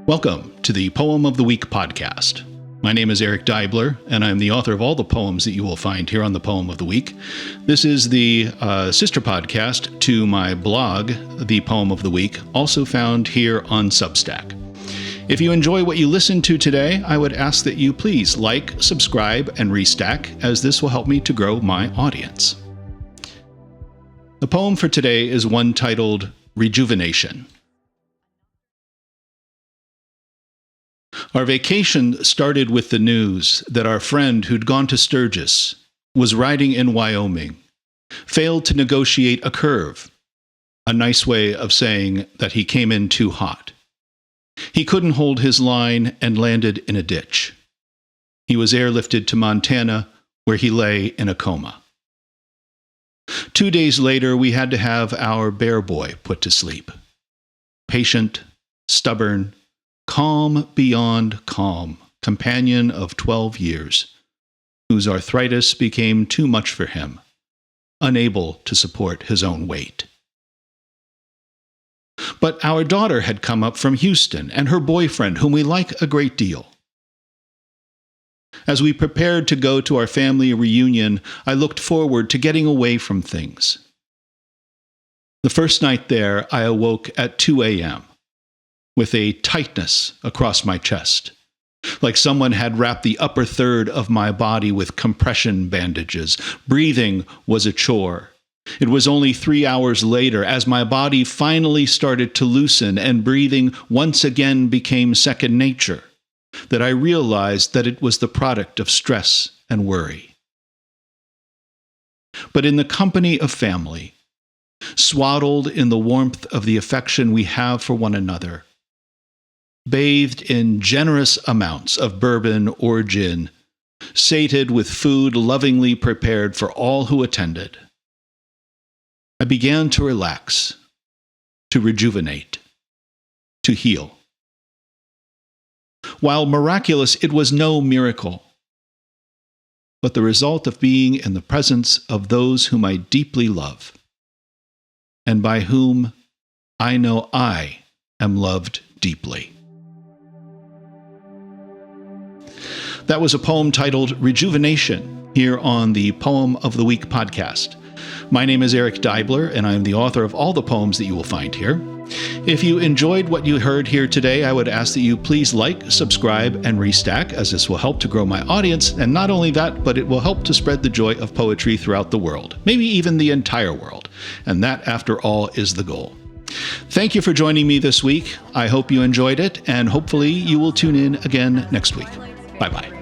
Welcome to the Poem of the Week podcast. My name is Eric Deibler, and I'm the author of all the poems that you will find here on the Poem of the Week. This is the sister podcast to my blog, The Poem of the Week, also found here on Substack. If you enjoy what you listen to today, I would ask that you please like, subscribe, and restack, as this will help me to grow my audience. The poem for today is one titled Rejuvenation. Our vacation started with the news that our friend who'd gone to Sturgis was riding in Wyoming, failed to negotiate a curve, a nice way of saying that he came in too hot. He couldn't hold his line and landed in a ditch. He was airlifted to Montana, where he lay in a coma. 2 days later, we had to have our bear boy put to sleep. Patient, stubborn, calm beyond calm, companion of 12 years, whose arthritis became too much for him, unable to support his own weight. But our daughter had come up from Houston, and her boyfriend, whom we like a great deal. As we prepared to go to our family reunion, I looked forward to getting away from things. The first night there, I awoke at 2 a.m. with a tightness across my chest, like someone had wrapped the upper third of my body with compression bandages. Breathing was a chore. It was only 3 hours later, as my body finally started to loosen and breathing once again became second nature, that I realized that it was the product of stress and worry. But in the company of family, swaddled in the warmth of the affection we have for one another, bathed in generous amounts of bourbon or gin, sated with food lovingly prepared for all who attended, I began to relax, to rejuvenate, to heal. While miraculous, it was no miracle, but the result of being in the presence of those whom I deeply love, and by whom I know I am loved deeply. That was a poem titled Rejuvenation here on the Poem of the Week podcast. My name is Eric Deibler, and I am the author of all the poems that you will find here. If you enjoyed what you heard here today, I would ask that you please like, subscribe, and restack, as this will help to grow my audience. And not only that, but it will help to spread the joy of poetry throughout the world, maybe even the entire world. And that, after all, is the goal. Thank you for joining me this week. I hope you enjoyed it, and hopefully you will tune in again next week. Bye-bye.